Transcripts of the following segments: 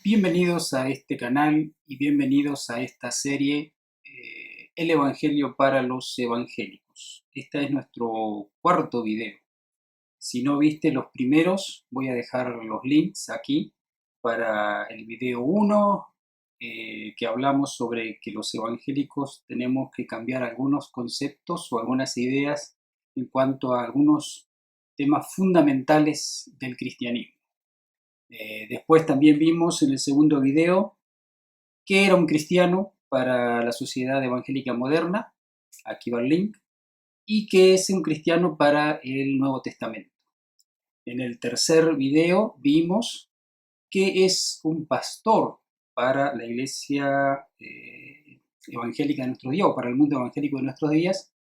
Bienvenidos a este canal y bienvenidos a esta serie El Evangelio para los Evangélicos. Este es nuestro cuarto video. Si no viste los primeros, voy a dejar los links aquí para el video 1, que hablamos sobre que los evangélicos tenemos que cambiar algunos conceptos o algunas ideas en cuanto a algunos temas fundamentales del cristianismo. Después también vimos en el segundo video qué era un cristiano para la sociedad evangélica moderna, aquí va el link, y qué es un cristiano para el Nuevo Testamento. En el tercer video vimos qué es un pastor para la iglesia evangélica de nuestros días, o para el mundo evangélico de nuestros días,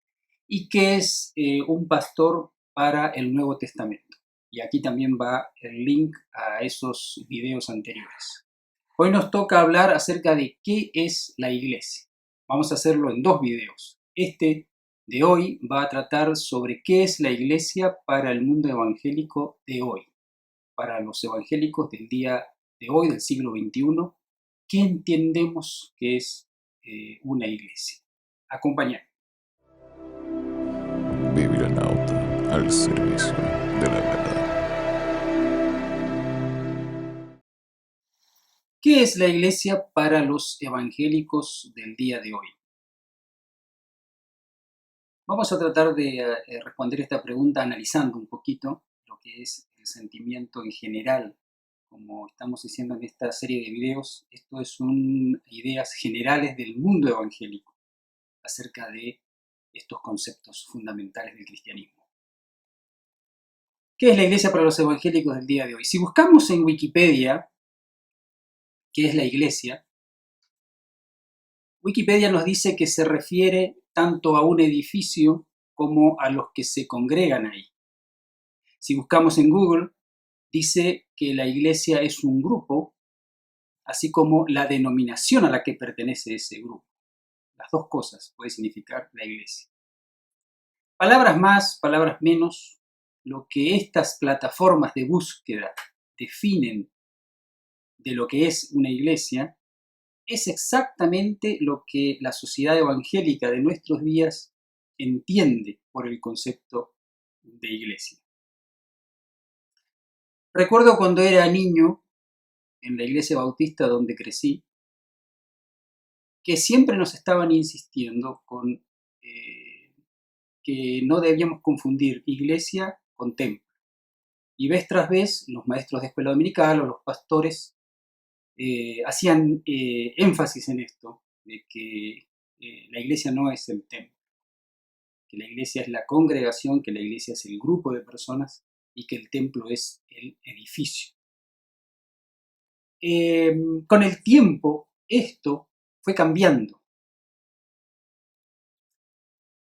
y qué es un pastor para el Nuevo Testamento. Y aquí también va el link a esos videos anteriores. Hoy nos toca hablar acerca de qué es la iglesia. Vamos a hacerlo en dos videos. Este de hoy va a tratar sobre qué es la iglesia para el mundo evangélico de hoy. Para los evangélicos del día de hoy, del siglo XXI, ¿qué entendemos que es una iglesia? Acompáñame. Biblia al servicio de la verdad. ¿Qué es la iglesia para los evangélicos del día de hoy? Vamos a tratar de responder esta pregunta analizando un poquito lo que es el sentimiento en general. Como estamos diciendo en esta serie de videos, esto son ideas generales del mundo evangélico acerca de estos conceptos fundamentales del cristianismo. ¿Qué es la iglesia para los evangélicos del día de hoy? Si buscamos en Wikipedia qué es la iglesia, Wikipedia nos dice que se refiere tanto a un edificio como a los que se congregan ahí. Si buscamos en Google, dice que la iglesia es un grupo, así como la denominación a la que pertenece ese grupo. Las dos cosas puede significar la iglesia. Palabras más, palabras menos, lo que estas plataformas de búsqueda definen de lo que es una iglesia es exactamente lo que la sociedad evangélica de nuestros días entiende por el concepto de iglesia. Recuerdo cuando era niño, en la iglesia bautista donde crecí, que siempre nos estaban insistiendo con que no debíamos confundir iglesia con templo. Y vez tras vez, los maestros de escuela dominical o los pastores hacían énfasis en esto, de que la iglesia no es el templo, que la iglesia es la congregación, que la iglesia es el grupo de personas y que el templo es el edificio. Con el tiempo, esto fue cambiando.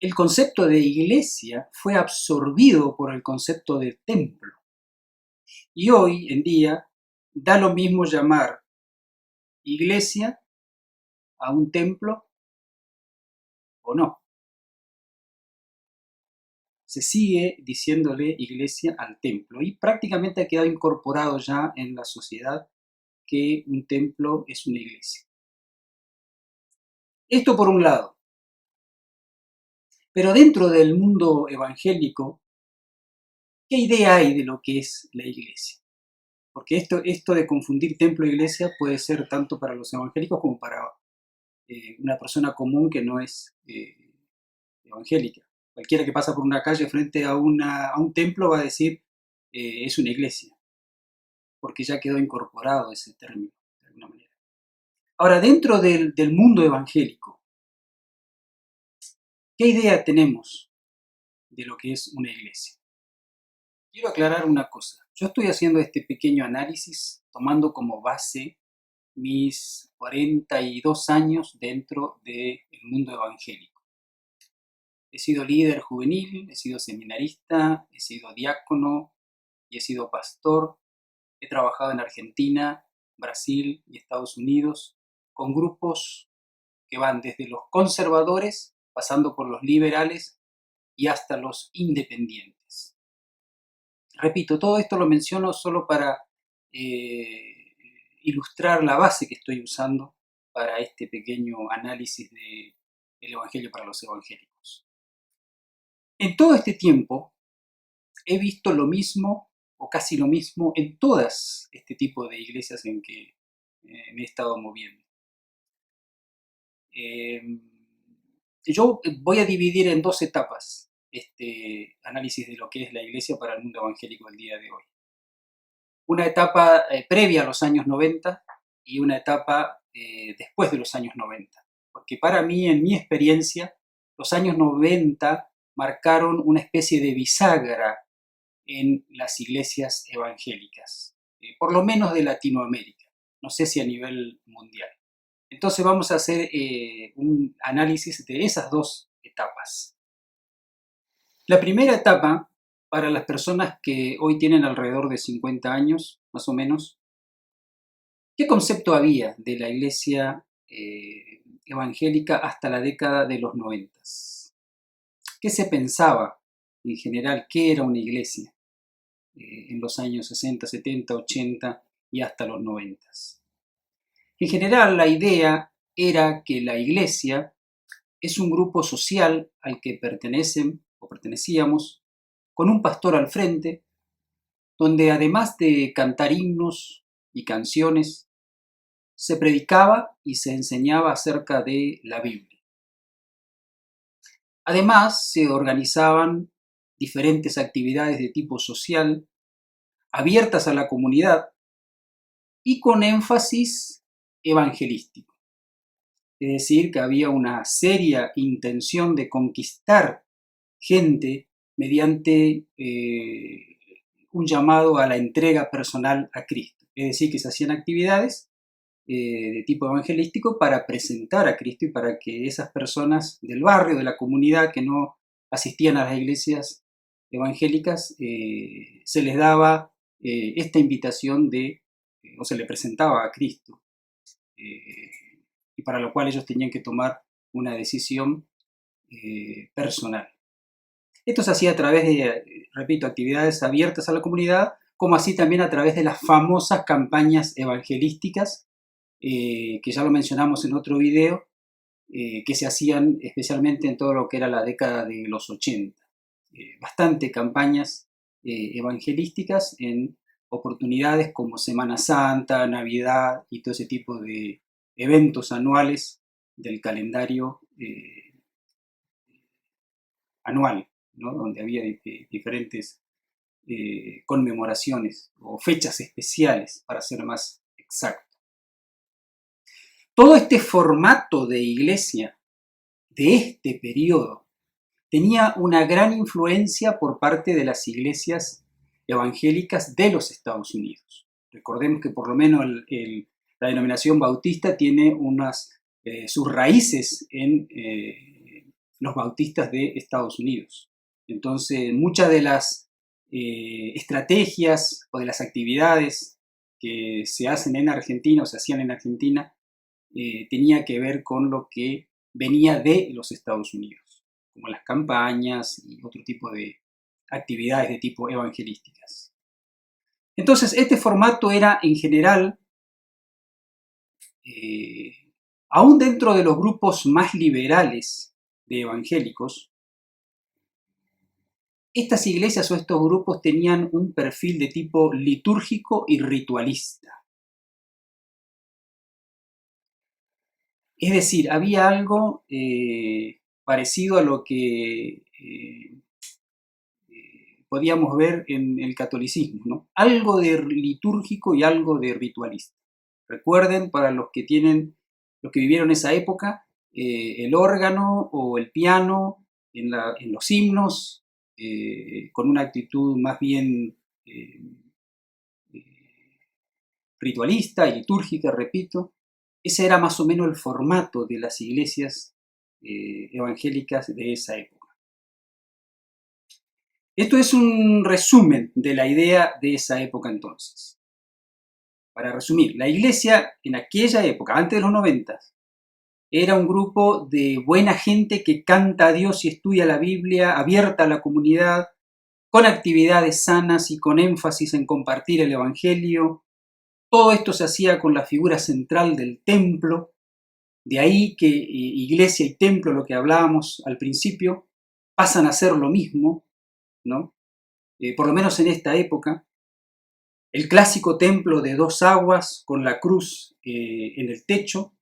El concepto de iglesia fue absorbido por el concepto de templo. Y hoy en día da lo mismo llamar iglesia a un templo o no. Se sigue diciéndole iglesia al templo y prácticamente ha quedado incorporado ya en la sociedad que un templo es una iglesia. Esto por un lado. Pero dentro del mundo evangélico, ¿qué idea hay de lo que es la iglesia? Porque esto de confundir templo e iglesia puede ser tanto para los evangélicos como para una persona común que no es evangélica. Cualquiera que pasa por una calle frente a un templo va a decir es una iglesia, porque ya quedó incorporado ese término de alguna manera. Ahora, dentro del mundo evangélico, ¿qué idea tenemos de lo que es una iglesia? Quiero aclarar una cosa. Yo estoy haciendo este pequeño análisis tomando como base mis 42 años dentro del mundo evangélico. He sido líder juvenil, he sido seminarista, he sido diácono y he sido pastor. He trabajado en Argentina, Brasil y Estados Unidos con grupos que van desde los conservadores, pasando por los liberales y hasta los independientes. Repito, todo esto lo menciono solo para ilustrar la base que estoy usando para este pequeño análisis del Evangelio para los evangélicos. En todo este tiempo he visto lo mismo o casi lo mismo en todas este tipo de iglesias en que me he estado moviendo. Yo voy a dividir en dos etapas este análisis de lo que es la iglesia para el mundo evangélico del día de hoy. Una etapa previa a los años 90 y una etapa después de los años 90. Porque para mí, en mi experiencia, los años 90 marcaron una especie de bisagra en las iglesias evangélicas, por lo menos de Latinoamérica, no sé si a nivel mundial. Entonces vamos a hacer un análisis de esas dos etapas. La primera etapa, para las personas que hoy tienen alrededor de 50 años, más o menos, ¿qué concepto había de la iglesia evangélica hasta la década de los 90? ¿Qué se pensaba en general? ¿Qué era una iglesia en los años 60, 70, 80 y hasta los 90? En general, la idea era que la iglesia es un grupo social al que pertenecen o pertenecíamos, con un pastor al frente, donde además de cantar himnos y canciones, se predicaba y se enseñaba acerca de la Biblia. Además, se organizaban diferentes actividades de tipo social, abiertas a la comunidad y con énfasis evangelístico. Es decir, que había una seria intención de conquistar gente mediante un llamado a la entrega personal a Cristo. Es decir, que se hacían actividades de tipo evangelístico para presentar a Cristo y para que esas personas del barrio, de la comunidad que no asistían a las iglesias evangélicas, se les daba esta invitación o se les presentaba a Cristo, y para lo cual ellos tenían que tomar una decisión personal. Esto se hacía a través de, repito, actividades abiertas a la comunidad, como así también a través de las famosas campañas evangelísticas, que ya lo mencionamos en otro video, que se hacían especialmente en todo lo que era la década de los 80. Bastante campañas evangelísticas en oportunidades como Semana Santa, Navidad y todo ese tipo de eventos anuales del calendario anual, ¿no? Donde había diferentes conmemoraciones o fechas especiales, para ser más exacto. Todo este formato de iglesia de este periodo tenía una gran influencia por parte de las iglesias evangélicas de los Estados Unidos. Recordemos que por lo menos la denominación bautista tiene sus raíces en los bautistas de Estados Unidos. Entonces, muchas de las estrategias o de las actividades que se hacen en Argentina o se hacían en Argentina tenía que ver con lo que venía de los Estados Unidos, como las campañas y otro tipo de actividades de tipo evangelísticas. Entonces, este formato era en general, aún dentro de los grupos más liberales de evangélicos, estas iglesias o estos grupos tenían un perfil de tipo litúrgico y ritualista. Es decir, había algo parecido a lo que podíamos ver en el catolicismo, ¿no? Algo de litúrgico y algo de ritualista. Recuerden, para los que vivieron esa época, el órgano o el piano en los himnos, con una actitud más bien ritualista y litúrgica, repito. Ese era más o menos el formato de las iglesias evangélicas de esa época. Esto es un resumen de la idea de esa época entonces. Para resumir, la iglesia en aquella época, antes de los 90, era un grupo de buena gente que canta a Dios y estudia la Biblia, abierta a la comunidad, con actividades sanas y con énfasis en compartir el Evangelio, Todo esto se hacía con la figura central del templo, de ahí que iglesia y templo, lo que hablábamos al principio, pasan a ser lo mismo, ¿no? Por lo menos en esta época. El clásico templo de dos aguas con la cruz en el techo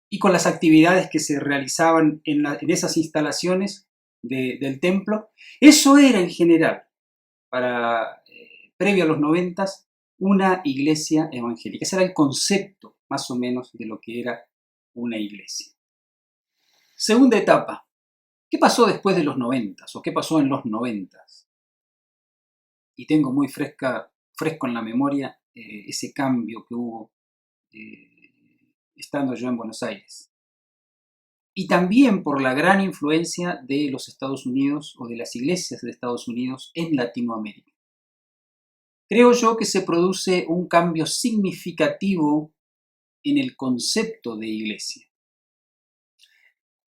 y con las actividades que se realizaban en esas instalaciones del templo. Eso era en general, previo a los 90, una iglesia evangélica. Ese era el concepto, más o menos, de lo que era una iglesia. Segunda etapa. ¿Qué pasó después de los 90 o qué pasó en los 90? Y tengo muy fresco en la memoria ese cambio que hubo estando yo en Buenos Aires. Y también por la gran influencia de los Estados Unidos o de las iglesias de Estados Unidos en Latinoamérica. Creo yo que se produce un cambio significativo en el concepto de iglesia.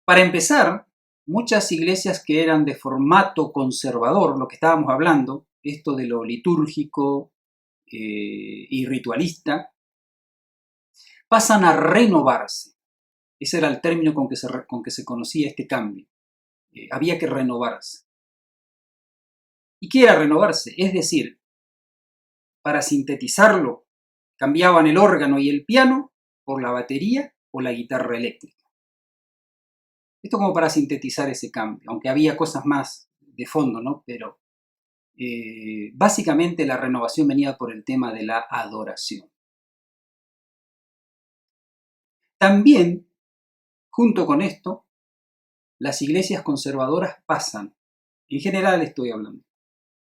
Para empezar, muchas iglesias que eran de formato conservador, lo que estábamos hablando, esto de lo litúrgico y ritualista, pasan a renovarse. Ese era el término con que se conocía este cambio. Había que renovarse. ¿Y qué era renovarse? Es decir, para sintetizarlo, cambiaban el órgano y el piano por la batería o la guitarra eléctrica. Esto como para sintetizar ese cambio, aunque había cosas más de fondo, ¿no? Pero básicamente la renovación venía por el tema de la adoración. También, junto con esto, las iglesias conservadoras pasan, en general estoy hablando,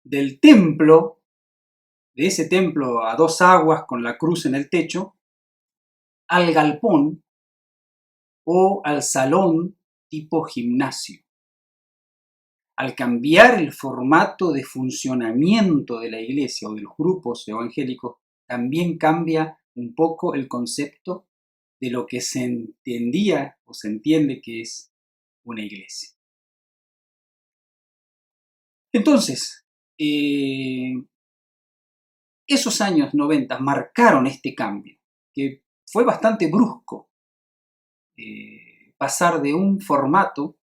del templo, de ese templo a dos aguas con la cruz en el techo, al galpón o al salón tipo gimnasio. Al cambiar el formato de funcionamiento de la iglesia o de los grupos evangélicos, también cambia un poco el concepto de lo que se entendía o se entiende que es una iglesia. Entonces, esos años 90 marcaron este cambio, que fue bastante brusco, pasar de un formato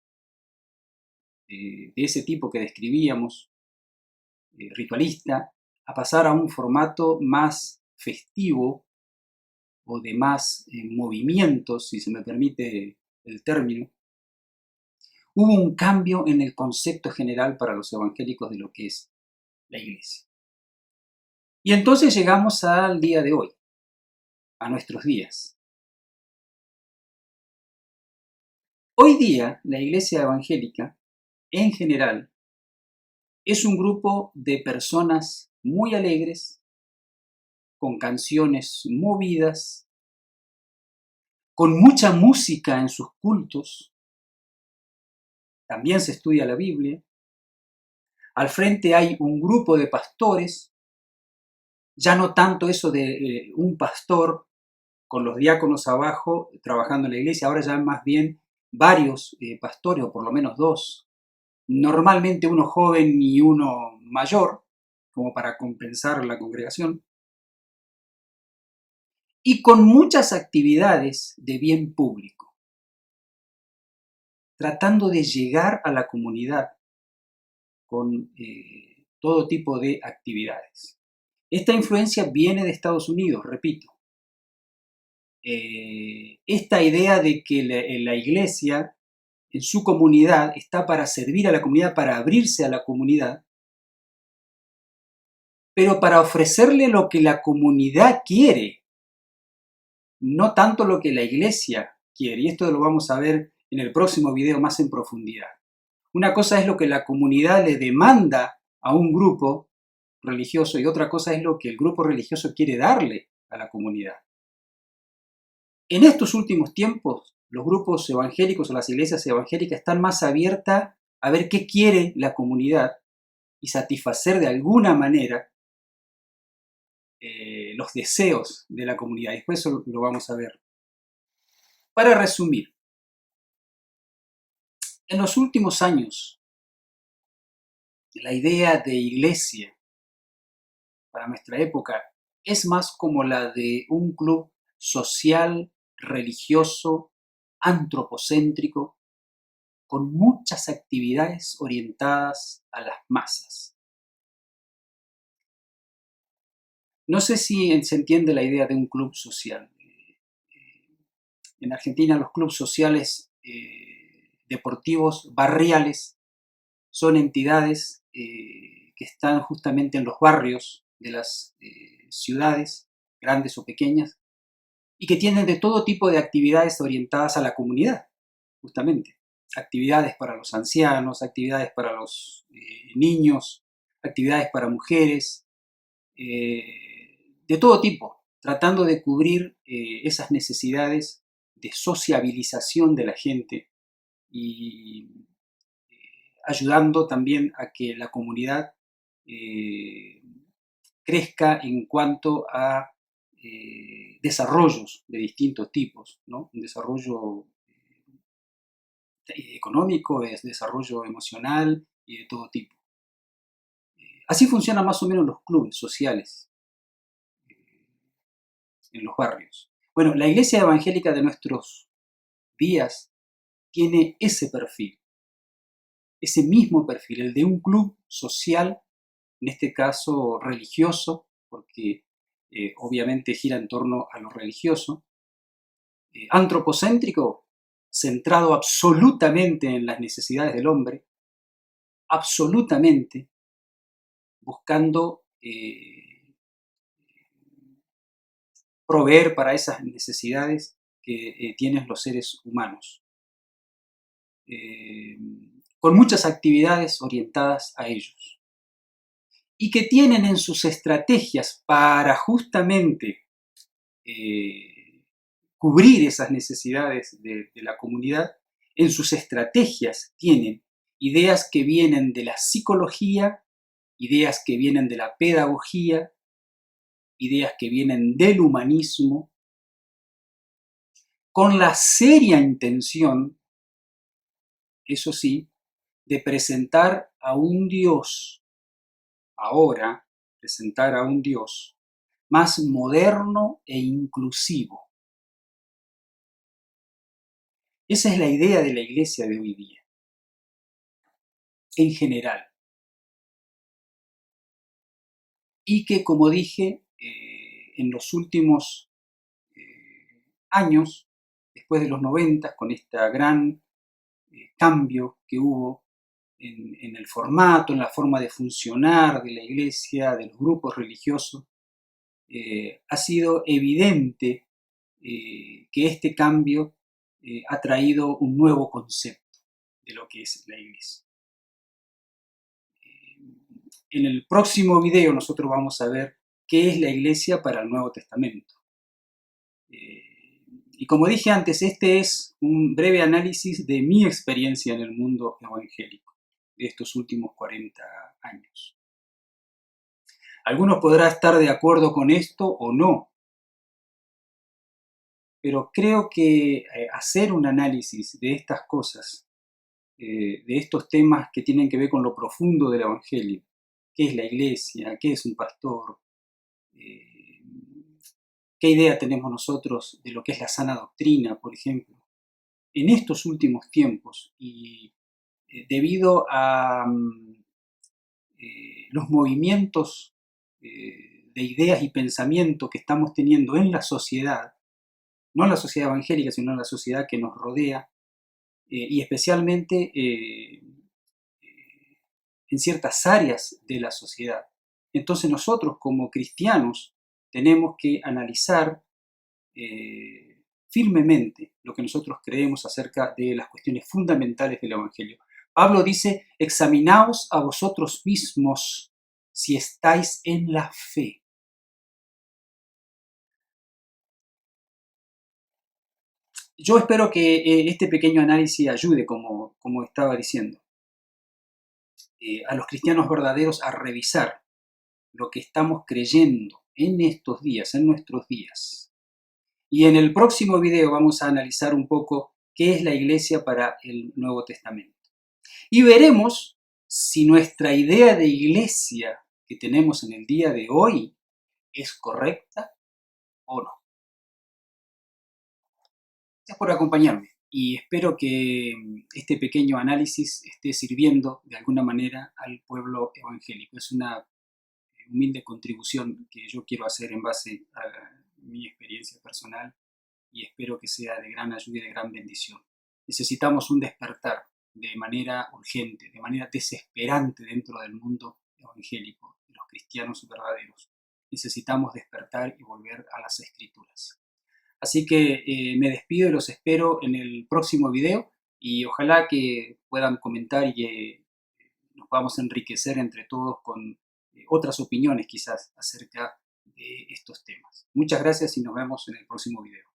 de ese tipo que describíamos, ritualista, a pasar a un formato más festivo o de más movimientos, si se me permite el término. Hubo un cambio en el concepto general para los evangélicos de lo que es la iglesia. Y entonces llegamos al día de hoy, a nuestros días. Hoy día, la iglesia evangélica, en general, es un grupo de personas muy alegres, con canciones movidas, con mucha música en sus cultos. También se estudia la Biblia. Al frente hay un grupo de pastores, ya no tanto eso de un pastor con los diáconos abajo trabajando en la iglesia, ahora ya más bien varios pastores, o por lo menos dos, normalmente uno joven y uno mayor, como para compensar la congregación, y con muchas actividades de bien público, tratando de llegar a la comunidad con todo tipo de actividades. Esta influencia viene de Estados Unidos, repito. Esta idea de que la iglesia en su comunidad está para servir a la comunidad, para abrirse a la comunidad, pero para ofrecerle lo que la comunidad quiere, no tanto lo que la iglesia quiere. Y esto lo vamos a ver en el próximo video más en profundidad. Una cosa es lo que la comunidad le demanda a un grupo religioso y otra cosa es lo que el grupo religioso quiere darle a la comunidad. En estos últimos tiempos, los grupos evangélicos o las iglesias evangélicas están más abiertas a ver qué quiere la comunidad y satisfacer de alguna manera los deseos de la comunidad. Después eso lo vamos a ver. Para resumir, en los últimos años, la idea de iglesia para nuestra época, es más como la de un club social, religioso, antropocéntrico, con muchas actividades orientadas a las masas. No sé si se entiende la idea de un club social. En Argentina los clubes sociales deportivos barriales son entidades que están justamente en los barrios de las ciudades, grandes o pequeñas, y que tienen de todo tipo de actividades orientadas a la comunidad, justamente. Actividades para los ancianos, actividades para los niños, actividades para mujeres, de todo tipo, tratando de cubrir esas necesidades de sociabilización de la gente y ayudando también a que la comunidad crezca en cuanto a desarrollos de distintos tipos, ¿no? Un desarrollo económico, es desarrollo emocional y de todo tipo. Así funcionan más o menos los clubes sociales en los barrios. Bueno, la iglesia evangélica de nuestros días tiene ese perfil, ese mismo perfil, el de un club social, en este caso religioso, porque obviamente gira en torno a lo religioso, antropocéntrico, centrado absolutamente en las necesidades del hombre, absolutamente buscando proveer para esas necesidades que tienen los seres humanos, con muchas actividades orientadas a ellos, y que tienen en sus estrategias para justamente cubrir esas necesidades de la comunidad, en sus estrategias tienen ideas que vienen de la psicología, ideas que vienen de la pedagogía, ideas que vienen del humanismo, con la seria intención, eso sí, de presentar a un Dios, ahora, presentar a un Dios más moderno e inclusivo. Esa es la idea de la iglesia de hoy día, en general. Y que, como dije, en los últimos años, después de los 90, con este gran cambio que hubo en el formato, en la forma de funcionar de la iglesia, de los grupos religiosos, ha sido evidente que este cambio ha traído un nuevo concepto de lo que es la iglesia. En el próximo video nosotros vamos a ver qué es la iglesia para el Nuevo Testamento. Y como dije antes, este es un breve análisis de mi experiencia en el mundo evangélico de estos últimos 40 años. Algunos podrán estar de acuerdo con esto o no, pero creo que hacer un análisis de estas cosas, de estos temas que tienen que ver con lo profundo del evangelio, qué es la iglesia, qué es un pastor, qué idea tenemos nosotros de lo que es la sana doctrina, por ejemplo, en estos últimos tiempos y debido a los movimientos de ideas y pensamiento que estamos teniendo en la sociedad, no en la sociedad evangélica, sino en la sociedad que nos rodea, y especialmente en ciertas áreas de la sociedad. Entonces nosotros como cristianos tenemos que analizar firmemente lo que nosotros creemos acerca de las cuestiones fundamentales del Evangelio. Pablo dice, examinaos a vosotros mismos si estáis en la fe. Yo espero que este pequeño análisis ayude, como estaba diciendo, a los cristianos verdaderos a revisar lo que estamos creyendo en estos días, en nuestros días. Y en el próximo video vamos a analizar un poco qué es la iglesia para el Nuevo Testamento. Y veremos si nuestra idea de iglesia que tenemos en el día de hoy es correcta o no. Gracias por acompañarme y espero que este pequeño análisis esté sirviendo de alguna manera al pueblo evangélico. Es una humilde contribución que yo quiero hacer en base a mi experiencia personal y espero que sea de gran ayuda y de gran bendición. Necesitamos un despertar de manera urgente, de manera desesperante dentro del mundo evangélico, de los cristianos verdaderos. Necesitamos despertar y volver a las Escrituras. Así que me despido y los espero en el próximo video y ojalá que puedan comentar y nos podamos enriquecer entre todos con otras opiniones quizás acerca de estos temas. Muchas gracias y nos vemos en el próximo video.